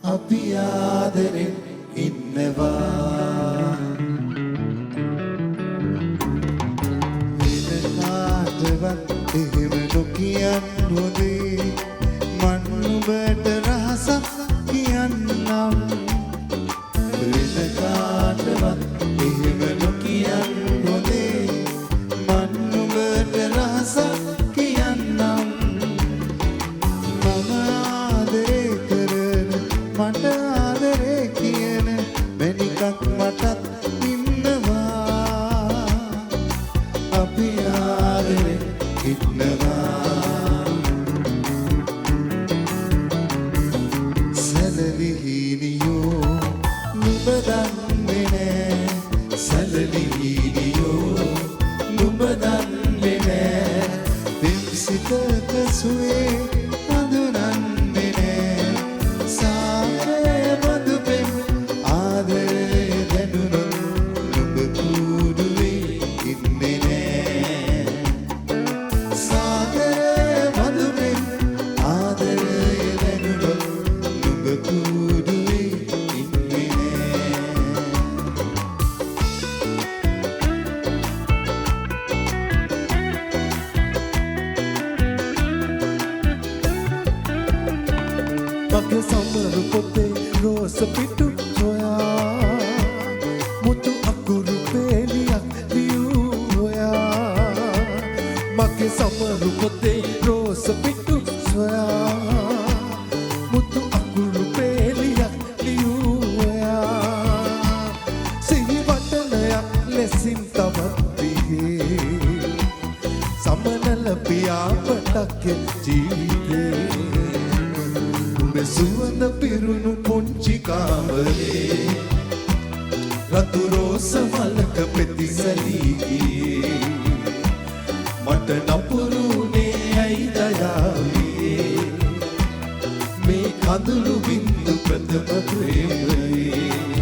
අපි ආදරෙන් ඉන්නවා වෙන කාටවත් එහෙම නොකියන්න හොඳේ මන් නුඹට රහසක් කියන්නම් වෙන කාටවත් එහෙම නොකියන්න හොඳේ මන් නුඹට රහසක් කියන්නම් මම ආදරේ කරන මට ආදරේ කියන මැනිකක් මටත් ඉන්නවා අපි ආදරේ ඉන්නවා සැලලිහිනියෝ නුඹ දන්නේ නෑ සැලලිහිනියෝ නුඹ දන්නේ නෑ පිම්සිතක සුවේ අඳුරන්නේ නෑ සාරේ මధు පෙම් ආදරේ දැනුනොත් නුඹ කුඩුවේ ඉන්නේ නෑ සාරේ මధు පෙම් ආදරේ දැනුනොත් නුඹ කුඩුවේ ඉන්නේ නෑ මගේ සමරු පොතේ රෝස පිටු සොයා මුතු අකුරු පෙළියක් ලියුවා මගේ සමරු පොතේ රෝස පිටු සොයා මුතු අකුරු පෙළියක් ලියුවා සිහි වටනයක් ලෙසින් තවත් පිහේ සමනල පියාපටක් ජීවිතේ සුවඳ පිරුණු පුංචි කාමරේ රතු රෝස මලක පෙති සැලී ගියේ මට නපුරුනේ ඇයි දයාවේ මේ කඳුළු බින්දු ප්‍රථම ප්‍රේමයේ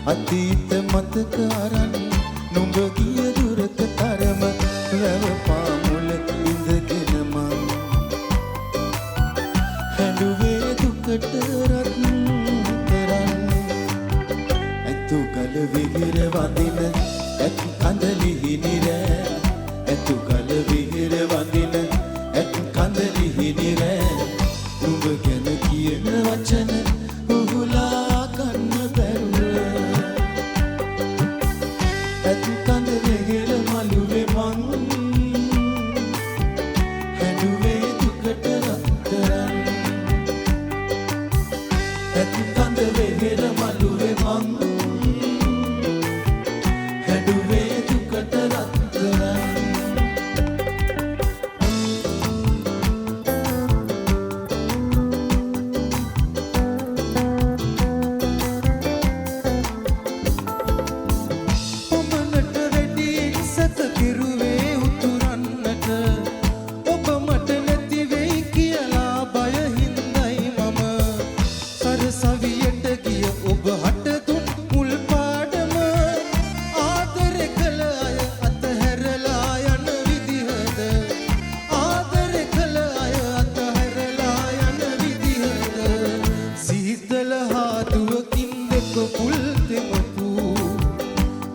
අතීත මතක අරන් නුඹ ගිය දුරක තරම වැව පාමුල ඉඳගෙන මං හැඬුවේ දුකට රත් කරන්නේ ඇතු ගල විහිර වදින ඇත් කඳලිහිනි රෑ ඇතු ගල විහිර වදින ඇත් කඳලිහිනි රෑ නුඹ ගැන කියන වචන උහුලා ගන්න බැරුව ඇත්කඳ වෙහෙර මළුවේ මං හැඬුවේ දුකට රත්තරන් ඇත්කඳ වෙහෙර මළුවේ මං හැඬුවේ දුකට රත්තරන්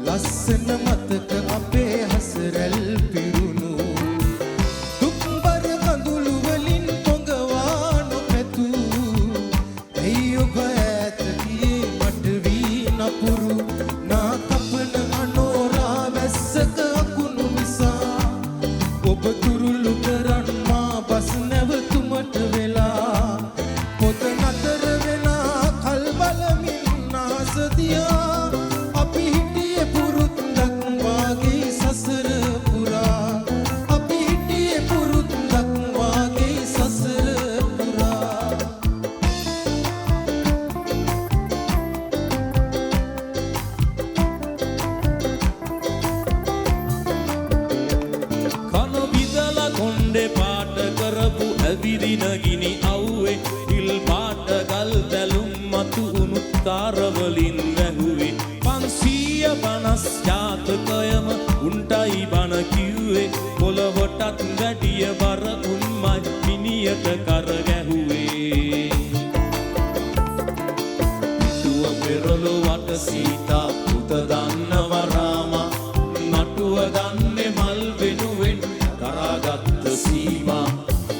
ලස්සන මතක අපේ හසරැල් පිරුණු දුක්බර කඳුළු වලින් පොඟවා නොපැතු ඇයි ඔබ ඈත ගියේ මට වී නපුරු නා කපන අනෝරා වැස්සක අකුණු නිසා ඔබ තුරුළු කරන් මා බස් නැවතුමට වෙලා පොත නතර වෙලා කල් බලමින් නාස දියා අපි හිටියේ පුරුද්දක් වාගේ සසර පුරා අපි හිටියේ පුරුද්දක් වාගේ සසර පුරා සිය 50 ජාතකයම උන්ටයි බන කිව්වේ පොළවටත් වැඩිය බර උන්මයි මිනියට කර ගැහුවේ දුව පෙරළු වට සීතා පුත දන්නව රාමා නටුව ගන්නේ මල් වෙනුවෙන් කරාගත්ත සීමා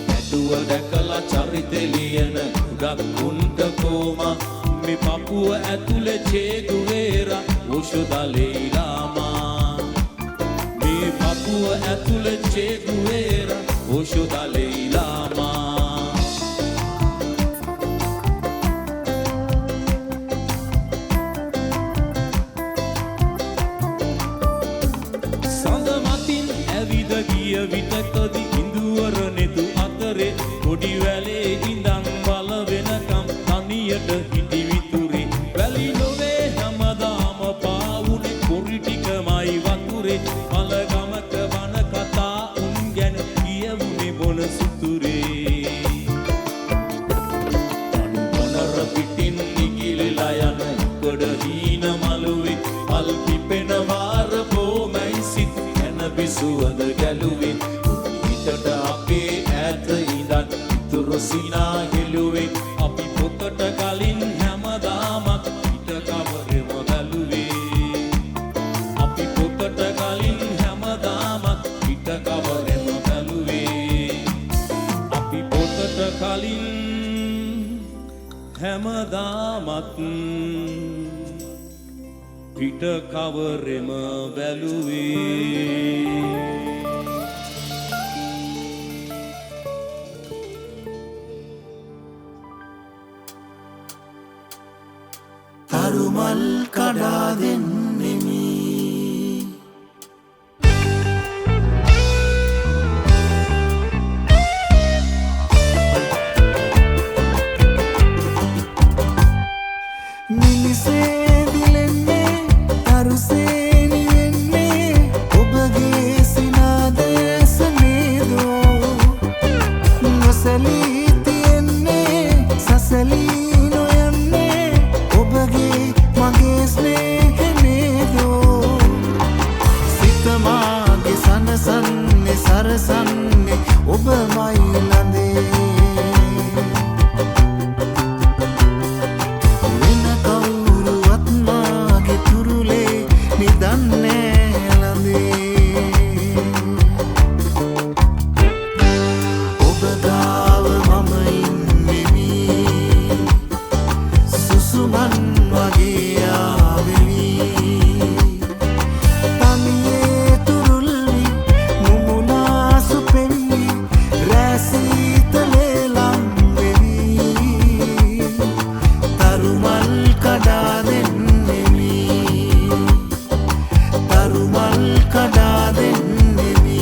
නැටුව දැකලා චරිතෙ ලියන ගක් උන්ට කොමා මේ පපුව ඇතුලේ චේගුවේරා ඕෂුදලේ ලාමා මේ පපුව ඇතුලේ චේගුවේරා ඕෂුදලේ ලාමා සඳ මතින් ඇවිද ගිය විටකදී ඉඳුවර නෙදු අතරේ කොඩි වැලේ ඉඳන් බල වෙනකම් තනියට හිටි විතුරේ වැලි නොවේ හැමදාම පාවුනේ කොරි ටිකමයි වතුරේ මල ගමක වන කතා උන් ගැන කියවුනේ බොන සුතුරේ පොනර පිටින් නිගිලලා යන කොට හීන මලුවේ පල් පිපෙන වාර බොමයි සිත් යන බිසුවද ගැලුවේ හිතට අපේ ඈත ඉඳන් ඉතුරු සිනා හෙළුවේ අපි පොතට කලින් හැමදාමත් පිට කවරෙම බැලුවේ අපි පොතට කලින් හැමදාමත් පිට කවරෙම බැලුවේ අපි පොතට කලින් හැමදාමත් පිට කවරෙම බැලුවේ තරුමල් කඩා දෙන්නෙමි මිනිසේ දිලෙන්නේ තරුසේ නිවෙන්නේ ඔබගේ සිනාදස නේදෝ නොසලී තියෙන්නේ සසලී නොයන්නේ ඔබගේ මගේ ස්නේහ නේදෝ සිතමාගේ සනසන්නේ සරසන්නේ ඔබමයි ළඳේ වෙන කවුරුවත් මාගේ තුරුලේ නිදන්නේ ළඳේ ඔබ ගාව මම ඉන්නෙමි සුසුමන් වගේ ආවෙමි තනියේ තුරුල්වි මුමුණාසු පෙම්වි රැසීතලේ ලංවෙමි තරුමල් කඩා දෙන්නෙමි තරුමල් කඩා දෙන්නෙමි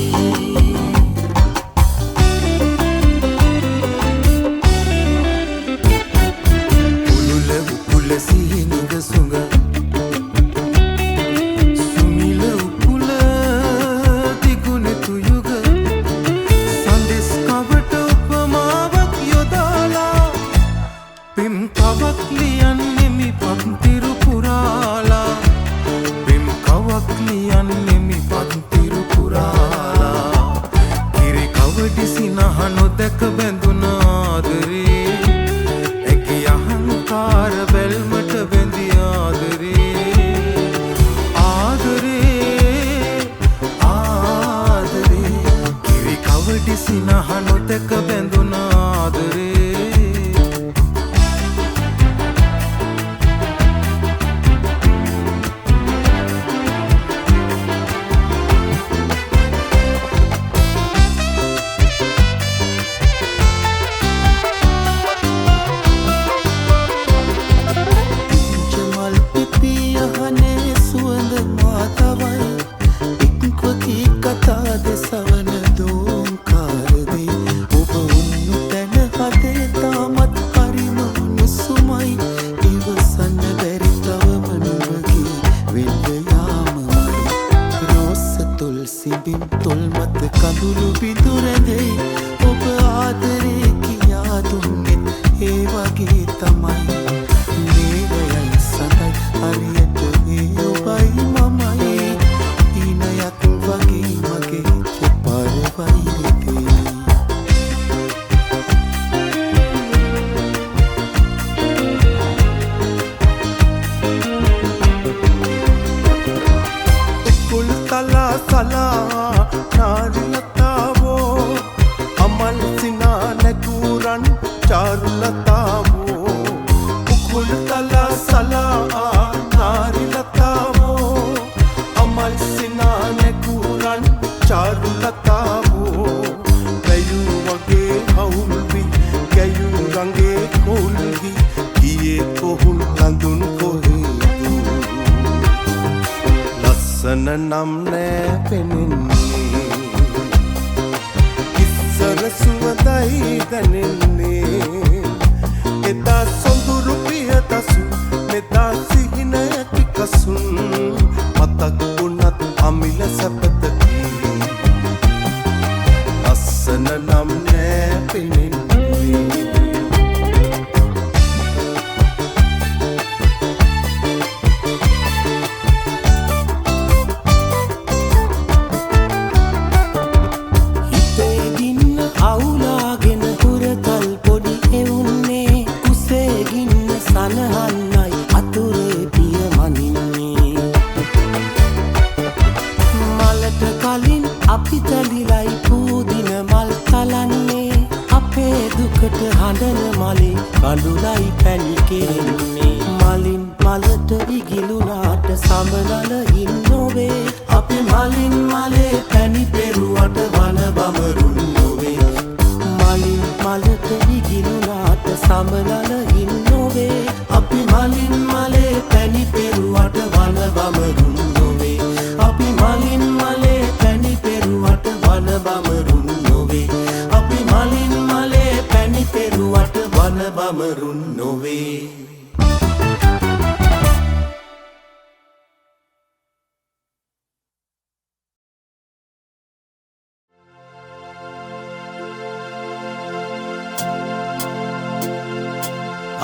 උළුල උකුල සිහිනිග සුඟ සුමිල උකුල තිගුණෙතු යුග සන්දෙස් කවට උපමාවක් යොදාලා පෙම් කවක් ලියන්නෙමි පත්තිරු පුරාලා පෙම් කවක් ලියන්නෙමි පත්තිරු පුරාලා කිරි කවඩි සිනහ නොදැක බැඳුන ආදරේ ඇගේ අහංකාර බැල්මට බැඳි ආදරේ ආදරේ ආදරේ කිරි කවඩි සිනහ නොදැක බැඳුන ආදරේ ජමල් පිපියහනේ සුවඳ මාතවයි ඉක්වකී කතා දෙසවන දෝංකාරදී ඔබ උන්නු තැන හදේ තාමත් හරිම උණුසුමයි ඉවසන්න බැරි තවම නුවගේ වෙන්න යාමමයි රෝස තොල් සිඹින් තොල් මත කඳුළු බිඳුරැඳෙයි ඔබ ආදරේ කියා දුන්නෙත් ඒ වගේ තමයි නේදයයි සඳයි හරියට ඒ ඔබයි සලා නාරිලතාවෝ අමල් සිනා නැකුරන් චාරුලතාවෝ උකුල් තලා සලා නාරිලතාවෝ අමල් සිනා නැකුරන් චාරුලතාවෝ ගයු වගේ හවුල්වි ගයු රංගේ කොල්ගි ගියේ කොහුල් ලඳුන් කොහෙදු ලස්සන නම් නෑ පෙනෙන්නේ ඉස්සර සුවඳයි දැනෙන්නේ එදා සොඳුරු පියදසු මෙදා සිහිනයකි කසුන් මතක් වුණත් අමිල සැපතකි ලස්සන නම් නෑ පෙනෙන්නේ අපිටලිලයි පූදින මල් තලන්නේ අපේ දුකට හඬන මලේ බඳුලයි පැණි කෙරෙන්නේ මලින් මලට ඉගිලුනාට සමනල ඉන්නොවේ අපි මලින් මලේ පැණි පෙරුවට වන බමරුන් නොවේ මලින් මලට ඉගිලුනාට සමනල ඉන්නොවේ අපි මලින් මලේ පැණි පෙරුවට වන බමරුන් නොවේ අපි මලින් මලේ පැණි පෙරුවට වන බමරුන් නොවේ අපි මලින් මලේ පැණි පෙරුවට වන බමරුන් නොවේ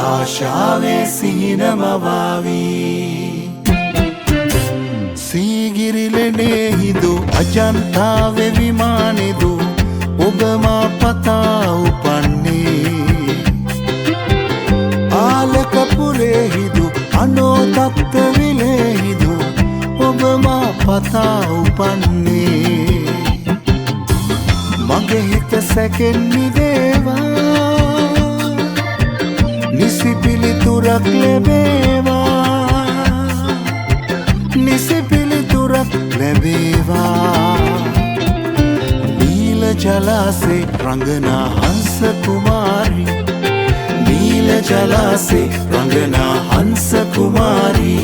ආශාවේ සිහිනමවාවී සීගිරිලෙනේ හිදු අජන්තාවෙ විමානෙදු ඔබ මා පතා උපන්නේ ආලකපුරේ හිදු අනෝදත්ත විලේ හිදු ඔබ මා පතා උපන්නේ මගේ හිත සැකෙන් මිදේවා නිසි පිළිතුරක් ලැබේවා නිසි පිළිතුරක් ලැබේවා නීල ජලාසේ රංගනා හංස කුමාරි නීල ජලාසේ රංගනා හංස කුමාරි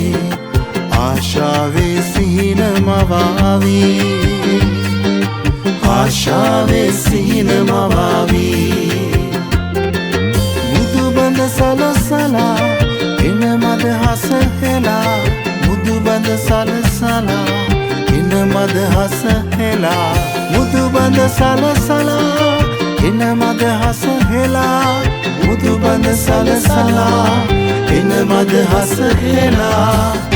ආශාවේ සිහිනමවාවී ආශාවේ සිහිනමවාවී මුදුබඳ සලසලා එන මද හස හෙලා මුදුබඳ සලසලා එන මද හස හෙලා මුදුබඳ සලසලා එන මද හස හෙලා මුදුබඳ සලසලා එන මද හස හෙලා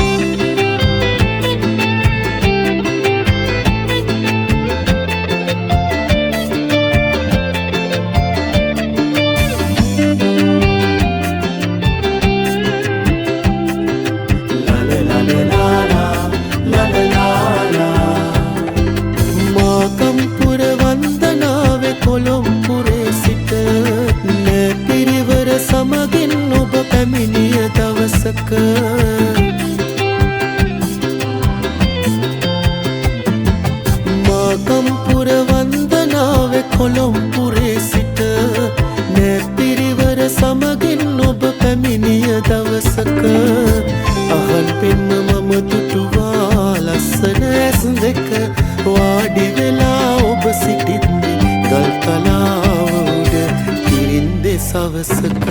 මාකම්පුර වන්දනාවේ කොළොම්පුරේ සිට නැපිරිවර සමගින් ඔබ පැමිණිය දවසක අහල් පෙන්න මම දුටුවා ලස්සන ඇස් දෙක වාඩි වෙලා ඔබ සිටින්නේ ගල් තලාව උඩ කිරින්දේ සවසක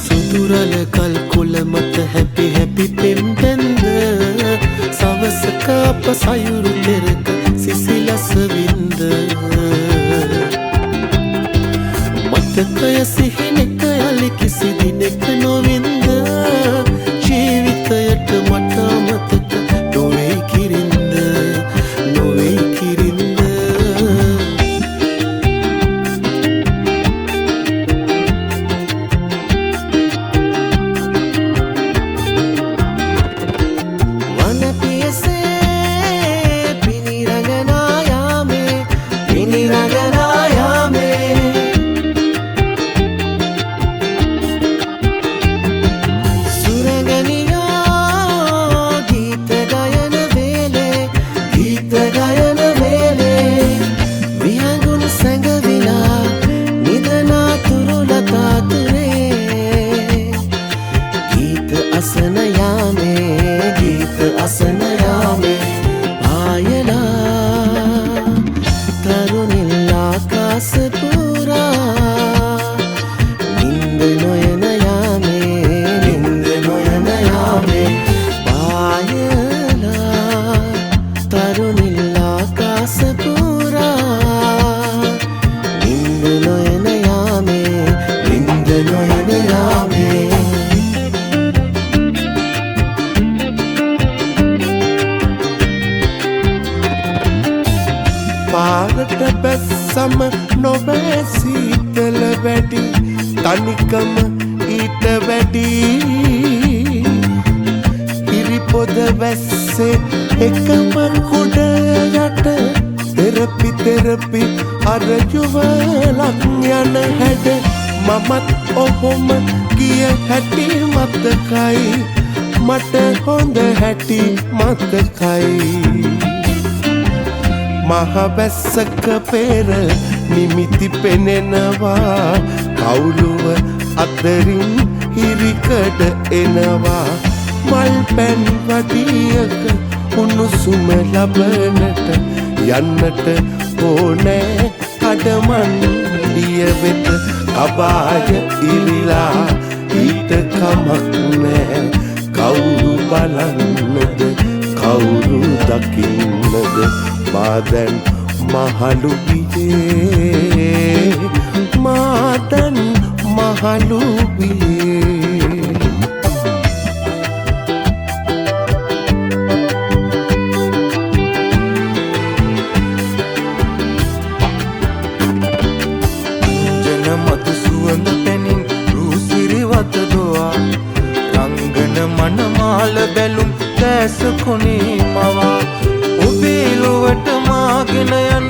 සුදුරල කල් කුල මත හැපි හැපි පෙම්බැන්ද සවසක අප සයුරු තෙරක සිසිලස වින්ද මතකය සිහිනෙක යලි කිසි දිනෙක නොවින්ද ජීවිතයට මට අමතක නොවෙයි කිරින්ද නොවෙයි කිරින්ද වන පියසේ පිනිරඟ පාරට බැස්සම නොවේ සීතල වැඩි තනිකම ඊට වැඩි ඉරිපොද වැස්සේ එකම කුඩ යට තෙරපි අර යුවලක් යන හැඩ මමත් ඔහොම ගිය හැටි මතකයි මට හොඳ හැටි මතකයි මහ බැස්සක පෙර නිමිති පෙනෙනවා කවුළුව අතරින් හිරිකඩ එනවා මල් පැන් වඩියක උණුසුම ලබනට යන්නට ඕනෑ කඩමන්ඩිය වෙත අබාය ඉරිලා ඊට කමක් නෑ කවුරු බලන්නද කවුරු දකින්නද මාදැන් මහලු වියේ මාදැන් මහලු වියේ මතු සුවඳ පැනින් රූසිරිවත දොවා රංගන මනමාල බැලුම් දැස කොනේ මවා ඔබේ ලොවට මාගෙන යන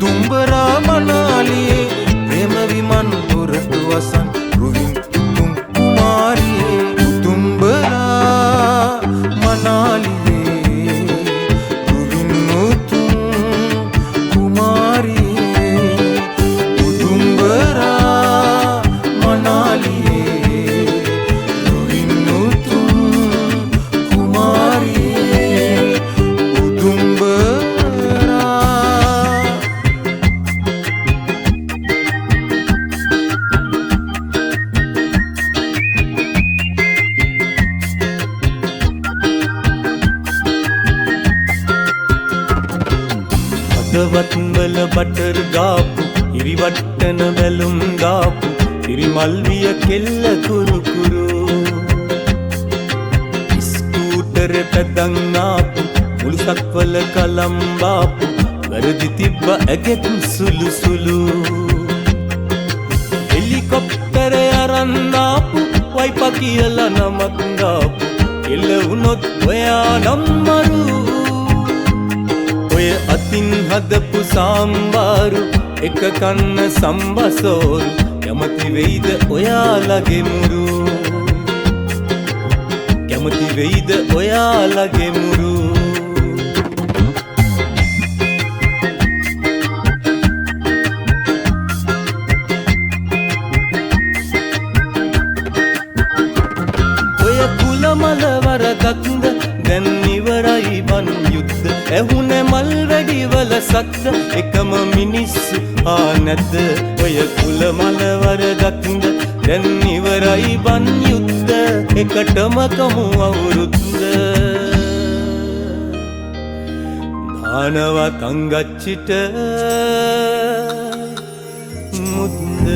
දුම්බරා මනාලියේ ප්‍රේම විමන් දොරටු වසන් රුවින් තුම් කුමාරියේ දුම්බරා මනාලියේ රුවින් තුම් කුමාරියේ දුම්බරා මනාලියේ රුවින් තුම් කුමාරියේ දුම්බරා හදවත්වල බටර් ගාපු ඉරිවට්ටන බැලුම් ගාපු ඉරිමල්විය කෙල්ල කුරුකුරු ස්කූටර පැදංනාපු මුළුසක්වල කලම්බාපු වැරදි තිබ්බ ඇගෙත් සුළු සුළු හෙලිකොප්ටර අරන්නාපු වයිප කියලා නමක් දාපු එල්ල වුණොත් ඔයා නම්මරු ඔය අතින් හදපු සාම්බාරු එක කන්න සම්බසෝරු කැමති වෙයිද ඔයාලගේ මුරු කැමති වෙයිද ඔයාලගේ මුරු ඔය කුලමල වරදක්ද දැන් ඉවරයි බන් යුද්ධ ඇහුනේ මල් වැඩිවල සද්ද එකම මිනිස්සු නැද්ද ඔය කුලමල වරදක්ද දැන් ඉවරයි බන් යුද්ධ එකටම කමු අවුරුද්ද දානවා තංගච්චිට මුද්ද